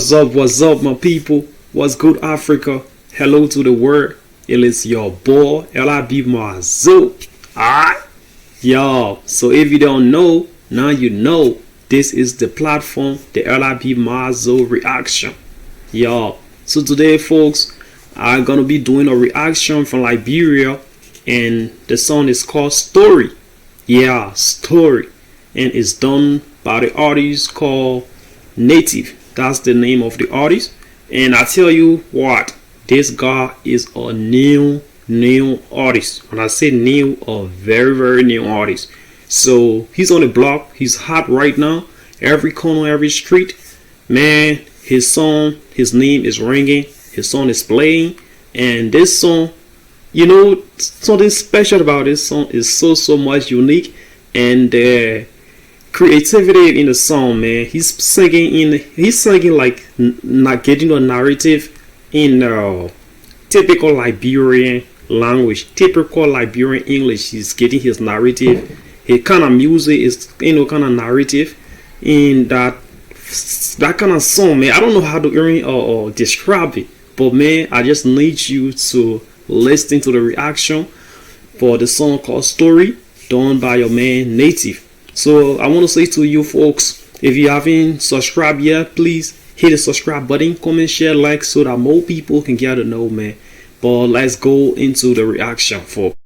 What's up, my people? What's good, Africa? Hello to the world. It is your boy, LIB Mazo. Alright? Yo, so if you don't know, now you know. This is the platform, the LIB Mazo reaction. Yo, so today, folks, I'm gonna be doing a reaction from Liberia, and the song is called Story. Yeah, Story. And it's done by the artist called Native. That's the name of the artist. And I tell you what, this guy is a new artist. When I say new, a very new artist. So he's on the block, he's hot right now. Every corner, every street, man, his song, his name is ringing, his song is playing. And this song, you know, something special about this song is so much unique. And creativity in the song, man. He's singing like not getting a narrative in typical Liberian language, typical Liberian English. He's getting his narrative. His kind of music is, kind of narrative in that kind of song, man. I don't know how to even describe it, but man, I just need you to listen to the reaction for the song called Story, done by your man Native. So I want to say to you folks, if you haven't subscribed yet, please hit the subscribe button, comment, share, like, so that more people can get to know, man. But let's go into the reaction, folks.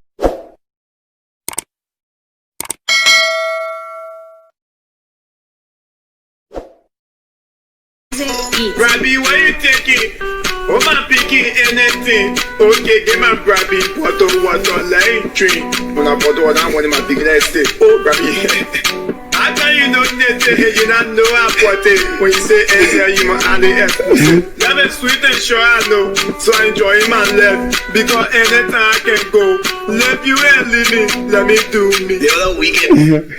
Grabby, why you taking? Oh, my picking anything. Okay, get my grabby, what line train. When I bought what I want in my big estate. Oh, grabby. I tell you no, you not know I bought it. When you say Ezra, you might add the F. Love is sweet and sure I know. So I enjoy my life. Because anytime I can go. Love you and leave me. Let me do me. The other weekend.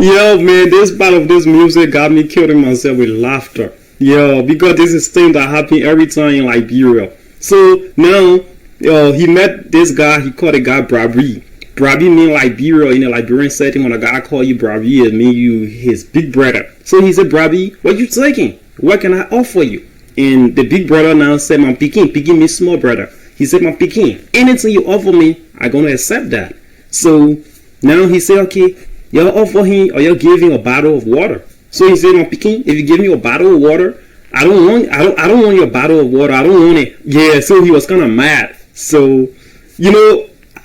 Yo, man, this part of this music got me killing myself with laughter. Yo, because this is thing that happen every time in Liberia. So now, he met this guy. He called the guy Brabi. Brabi mean Liberia in a Liberian setting. When a guy call you Brabi, it mean you his big brother. So he said, Brabi, what you taking? What can I offer you? And the big brother now said, my Peking means small brother. He said, my Peking, anything you offer me, I gonna accept that. So now he said, okay, y'all offer him or y'all give him a bottle of water. So he said, my Peking, if you give me a bottle of water, I don't want your bottle of water. I don't want it. Yeah, so he was kind of mad. So,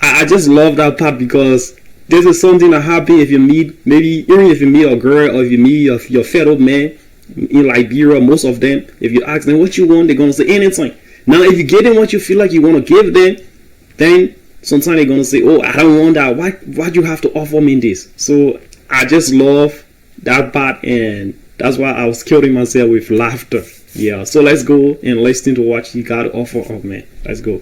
I just love that part, because this is something that happens if you meet, maybe even if you meet a girl or if you meet your fellow man in Liberia. Most of them, if you ask them what you want, they're going to say anything. Now, if you get them what you feel like you want to give them, then sometimes they're going to say, oh, I don't want that. Why do you have to offer me this? So I just love that part, and that's why I was killing myself with laughter. Yeah, so let's go and listen to what he got to offer of, man. Let's go.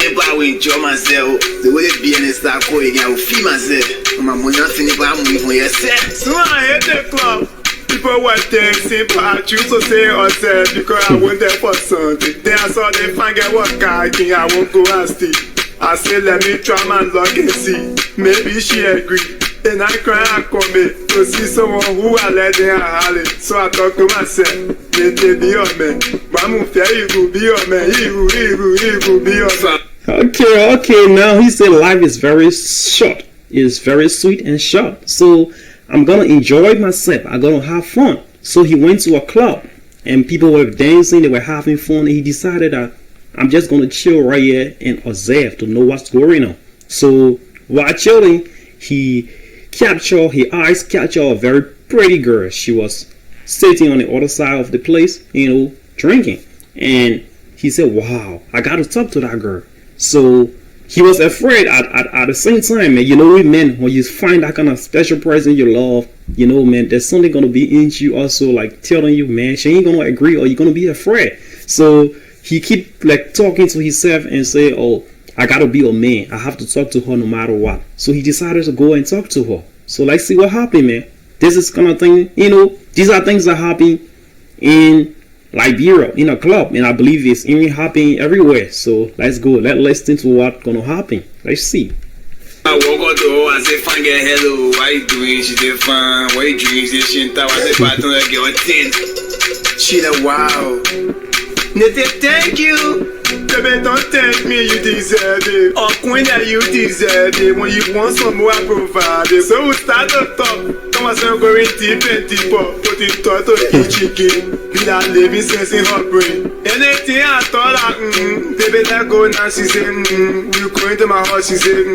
I will enjoy myself. The way it be in the start going, I will feel myself. My money nothing if I'm moving for yourself. So I hit the club. People were dancing, but I choose to say ourselves because I went there for something. Then I saw them find get what guy king. I won't go and see. I said, let me try my luck and see. Maybe she agree. And I cry and come to see someone who I let them holler. So I talk to myself. They be your man. Mamu fair, you go be your man. He go be your man. Okay, now he said life is very short. It's very sweet and short. So I'm gonna enjoy myself. I'm gonna have fun. So he went to a club and people were dancing, they were having fun, and he decided that I'm just gonna chill right here and observe to know what's going on. So while chilling, his eyes captured a very pretty girl. She was sitting on the other side of the place, drinking. And he said, wow, I gotta talk to that girl. So he was afraid at the same time, man. With men, when you find that kind of special person you love, man, there's something gonna be in you also, like telling you, man, she ain't gonna agree, or you're gonna be afraid. So he keep like talking to himself and say, oh, I gotta be a man. I have to talk to her no matter what. So he decided to go and talk to her. So let's see what happened, man. This is kind of thing, these are things that happen in Liberia, in a club, and I believe it's even happening everywhere. So let's go. Let's listen to what's gonna happen. Let's see. I walk out the door, I say, fine girl, hello, why you doing? She said, fine, what you doing? She said, she ain't I said, partner, girl, 10. She like, wow. Nete, thank you. Baby, don't thank me, you deserve it. Oh, Queen, you deserve it. When you want some more, I provide it. So we start to talk. Come on, son, going deep and deeper. Put it thought to eat chicken. Without living sense in her brain. Anything I thought like, baby, let go now. She said, you go into my heart. She said,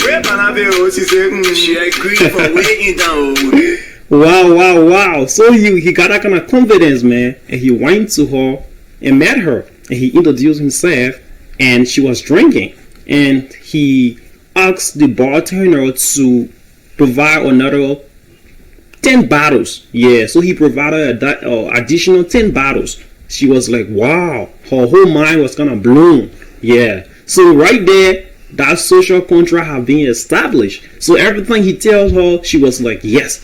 wait, man, I be she said, she agreed for waiting down. Wow. So he got that kind of confidence, man. And he went to her and met her. And he introduced himself, and she was drinking. And he asked the bartender to provide another 10 bottles. Yeah, so he provided additional 10 bottles. She was like, wow, her whole mind was gonna bloom. Yeah, so right there, that social contract have been established. So everything he tells her, she was like, yes.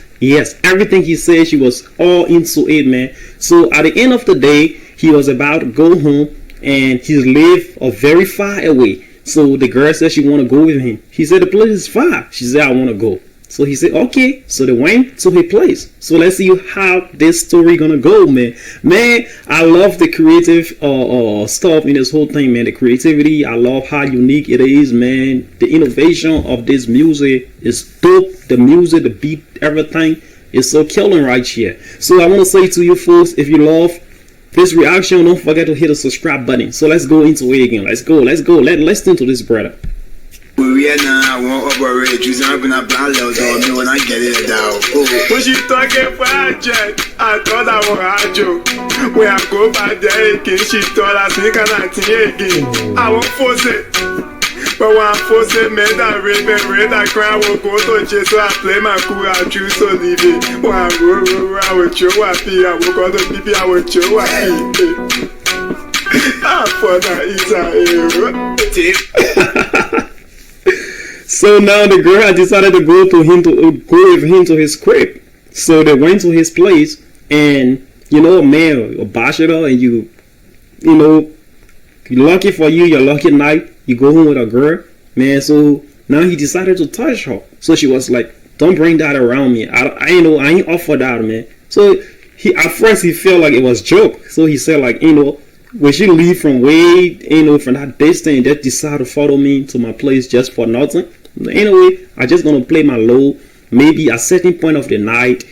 Everything he said, she was all into it, man. So at the end of the day, he was about to go home, and he lived very far away. So the girl said she want to go with him. He said the place is far. She said I want to go. So he said okay. So they went to her place. So let's see how this story gonna go, man. Man, I love the creative stuff in this whole thing, man. The creativity, I love how unique it is, man. The innovation of this music is dope. The music, the beat, everything is so killing right here. So I want to say to you folks, if you love this reaction, don't forget to hit the subscribe button. So let's go into it again. Let's go. Let's listen to this brother. We are now, I won't operate. I'm gonna blow me when I get it down. When she talking for a jet, I thought I was a joke. When I go back there again, she thought I think I'm again. I won't force it. But when I force it, man, that rape and red, I cry, I will go to jail, so I play my cool, I choose to leave it. When I go, I will show I feel, I will go to PP, I will show I feel. I thought that is a hero. So now the girl had decided to go with him to his crib. So they went to his place, and you know, man, a bachelor, and you know, lucky for you, your lucky night, you go home with a girl, man. So now he decided to touch her. So she was like, "Don't bring that around me. I ain't up for that, man." So at first he felt like it was joke. So he said like, when she leave from way, from that distance, just decide to follow me to my place just for nothing. Anyway, I just gonna play my low. Maybe at a certain point of the night,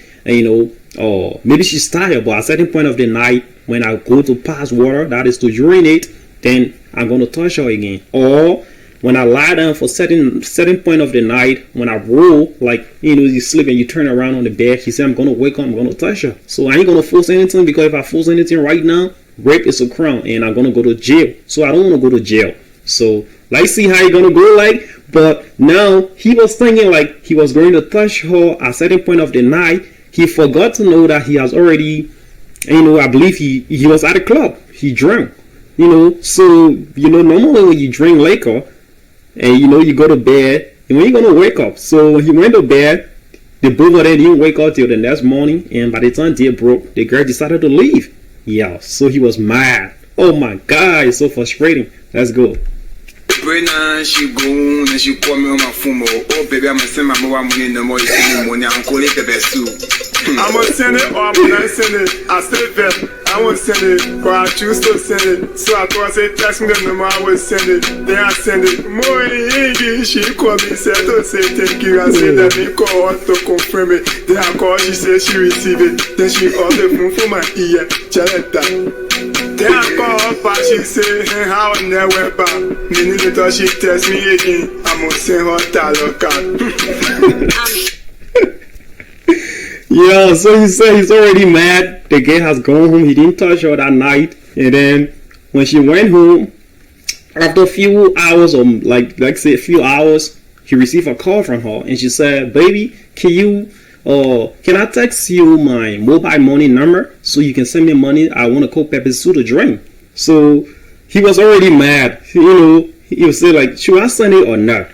or maybe she's tired, but at a certain point of the night, when I go to pass water, that is to urinate, then I'm gonna touch her again. Or when I lie down for certain point of the night, when I roll, like, you sleep and you turn around on the bed, she said, I'm gonna wake up, I'm gonna touch her. So I ain't gonna force anything, because if I force anything right now, rape is a crime and I'm gonna go to jail. So I don't want to go to jail. So let's see how he gonna go like. But now he was thinking like he was going to touch her at a certain point of the night. He forgot to know that he has already, I believe he was at a club. He drank, so normally when you drink liquor and you go to bed, and when you're gonna wake up. So when he went to bed, the both of them didn't wake up till the next morning, and by the time day broke, the girl decided to leave. Yeah, so he was mad. Oh my God, it's so frustrating. Let's go. Now she go and she call me on my phone. Oh baby, I'm gonna send my mobile money no more. You send me money, I'm calling the best too. I'm gonna send it or I'm gonna send it. I said that I won't send it, but I choose to send it. So I thought I said text me the number, I will send it. Then I send it. Morning, she called me, said to say thank you. I said that they call her to confirm it. Then I called, she said she received it. Then she called the phone for my ear. Jaletta. Then I call her back, she say, hey, how I never back. Minute later she text me again. I'm gonna send her talent card. Yeah, so he said he's already mad. The girl has gone home. He didn't touch her that night. And then when she went home, after a few hours, or like say a few hours, he received a call from her, and she said, "Baby, can I text you my mobile money number so you can send me money? I want to cook pepper soup to drink." So he was already mad. He was say like, should I send it or not?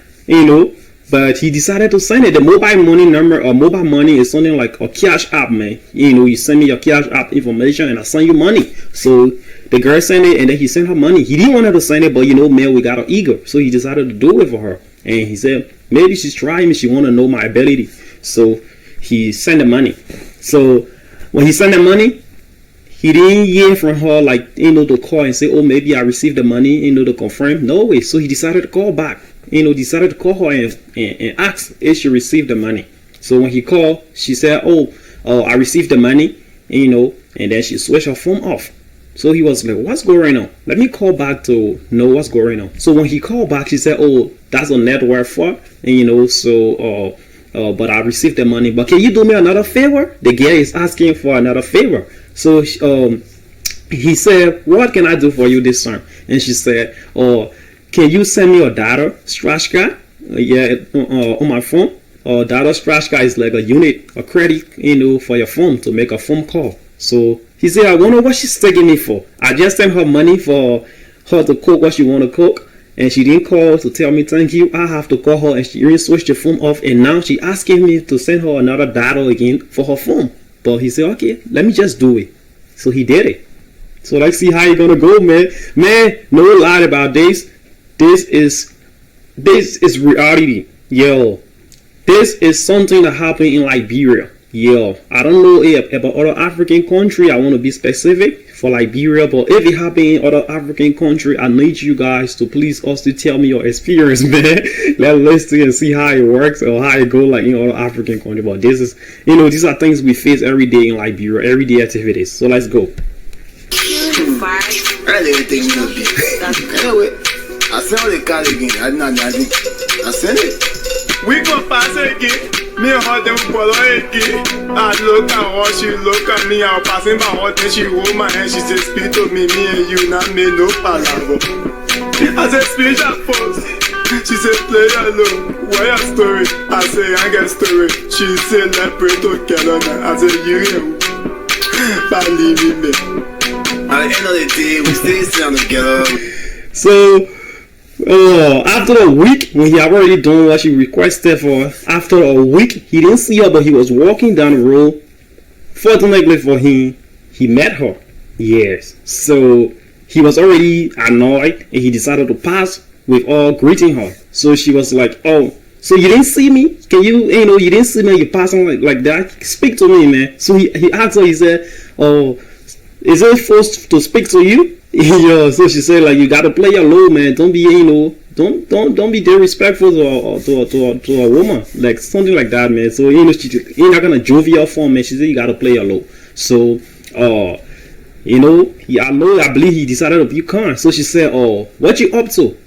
But he decided to send it. The mobile money number or mobile money is something like a cash app, man. You send me your cash app information and I send you money. So the girl sent it, and then he sent her money. He didn't want her to send it, but man, we got her ego. So he decided to do it for her. And he said, maybe she's trying me. She want to know my ability. So he sent the money. So when he sent the money, he didn't hear from her, like, to call and say, oh, maybe I received the money, to confirm. No way. So he decided to call back, decided to call her and ask if she received the money. So when he called, she said, oh, I received the money, and then she switched her phone off. So he was like, what's going on? Let me call back to know what's going on. So when he called back, she said, oh, that's a network fault, but I received the money. But can you do me another favor? The guy is asking for another favor. So he said, what can I do for you this time? And she said, oh, can you send me a data scratch card? On my phone. Data scratch card is like a unit, a credit, for your phone to make a phone call. So he said, I wonder what she's taking me for. I just sent her money for her to cook what she want to cook, and she didn't call to tell me thank you. I have to call her, and she really switched the phone off, and now she asking me to send her another data again for her phone. But he said, okay, let me just do it. So he did it. So let's see how you gonna go, man. Man, no lie about this. This is reality, yo. This is something that happened in Liberia. Yo, I don't know if about other African country. I want to be specific for Liberia, but if it happened in other African country, I need you guys to please also tell me your experience, man. Let's listen and see how it works or how it go like in other African country. But this is, these are things we face every day in Liberia, everyday activities. So let's go. Anyway, I sent the card again. I sent it. We go pass again. Me hot them follow again. I look at her, she look at me. I'm passing by her, then she hold my hand. She said, speak to me and you, not me, no palaver. I said, speak at first. She said, play alone. What your story? I say, I get story. She said, let's pray together. I said, you hear me? Believe me. At the end of the day, we stay standing together. So after a week, when he had already done what she requested for, after a week, he didn't see her, but he was walking down the road. Fortunately for him, he met her. Yes. So he was already annoyed, and he decided to pass with her greeting her. So she was like, oh, so you didn't see me? Can you, you didn't see me, you passing like that? Speak to me, man. So he asked her, he said, oh, is it forced to speak to you? Yeah, so she said, like, you gotta play your role, man. Don't be, don't be disrespectful to a woman, like something like that, man. So you're not gonna jovial form, man. She said you gotta play your role. So I believe he decided to be calm. So she said, oh, what you up to?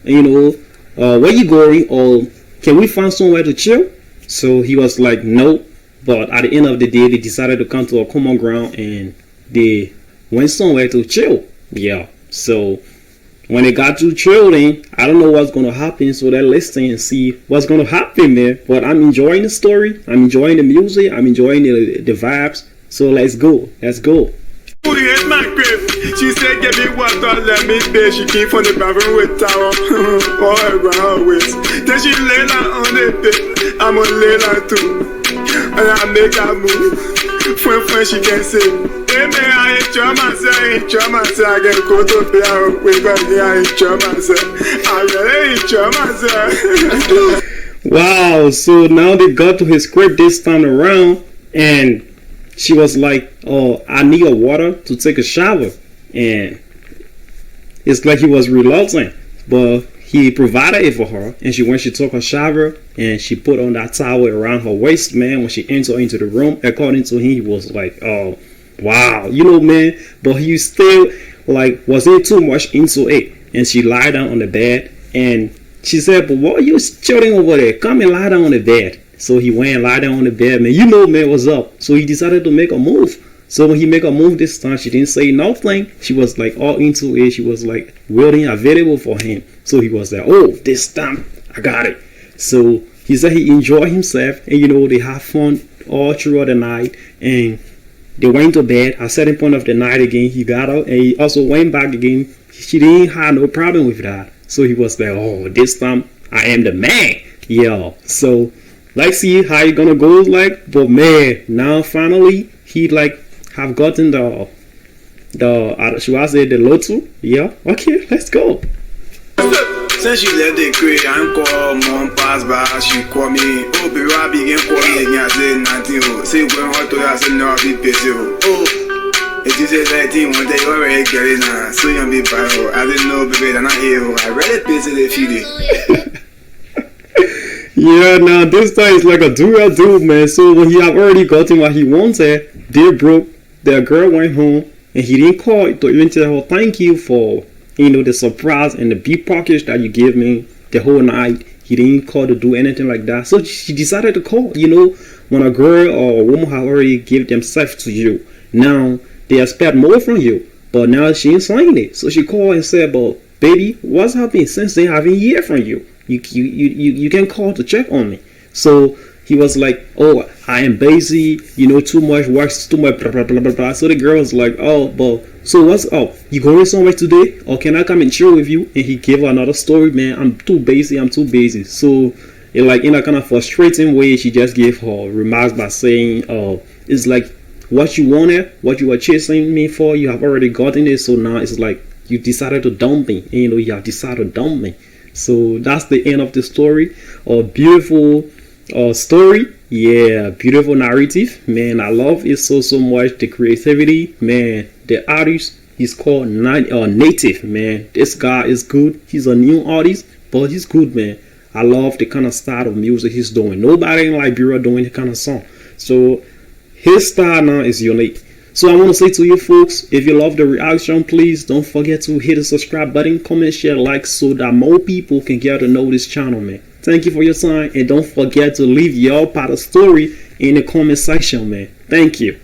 Where you going? Or can we find somewhere to chill? So he was like, no. But at the end of the day, they decided to come to a common ground and they went somewhere to chill. Yeah. So when they got to chilling, I don't know what's going to happen. So they're listening and see what's going to happen there. But I'm enjoying the story. I'm enjoying the music. I'm enjoying the vibes. So let's go. Let's go. She said, give me water, let me pay. She came from the bathroom with towel all around her waist. Then she lay down on the bed. I'm gonna lay down too. And I make her move. When she can say, hey man, I enjoy myself. I get go to bed, wake up here, I enjoy myself. I really enjoy myself. Wow, so now they got to his crib this time around, and she was like, oh, I need a water to take a shower. And it's like he was reluctant, but he provided it for her. And when she took her shower, and she put on that towel around her waist, man, when she entered into the room, according to him, he was like, oh, wow, man. But he still, like, wasn't too much into it. And she lied down on the bed, and she said, but what are you chilling over there? Come and lie down on the bed. So he went and lied down on the bed, man. Man, what's up? So he decided to make a move. So when he make a move this time, she didn't say nothing. She was like all into it. She was like willing, available for him. So he was like, oh, this time I got it. So he said he enjoyed himself, and they have fun all throughout the night. And they went to bed at a certain point of the night again. He got up and he also went back again. She didn't have no problem with that. So he was like, oh, this time I am the man. Yeah. So let's see how it gonna go like. But man, now finally he like have gotten the should I say the lotto? Yeah. Okay, let's go. Since she left the crib, I call mom pass by. She call me, oh baby, I begin calling again. I said nothing. Say when hot to I said no, I be busy. Oh, If you say that team one day you already get it now. So you gonna be bad. I didn't know, baby, I'm not here. I really busy if you did. Yeah, now this time is like a do, man. So when he had already gotten what he wanted, they broke. The girl went home and he didn't call to even tell her thank you for, you know, the surprise and the big package that you gave me the whole night. He didn't call to do anything like that. So she decided to call. You know, when a girl or a woman has already give themselves to you, now they expect more from you. But now she ain't saying it. So she called and said, "But baby, what's happening since they haven't heard from you? You can call to check on me." So he was like, "Oh, I am busy, you know, too much work, too much blah blah blah blah blah." So the girl was like, "Oh, but so what's up? You going somewhere today? Or can I come and chill with you?" And he gave her another story, man. I'm too busy. So like in a kind of frustrating way, she just gave her remarks by saying, it's like what you wanted, what you were chasing me for, you have already gotten it. So now it's like you decided to dump me. And, you know, you have decided to dump me. So that's the end of the story. A beautiful story. Yeah, beautiful narrative. Man, I love it so much. The creativity, man. The artist, he's called Native, man. This guy is good. He's a new artist, but he's good, man. I love the kind of style of music he's doing. Nobody in Liberia doing the kind of song. So his style now is unique. So I want to say to you folks, if you love the reaction, please don't forget to hit the subscribe button, comment, share, like, so that more people can get to know this channel, man. Thank you for your time, and don't forget to leave your part of the story in the comment section, man. Thank you.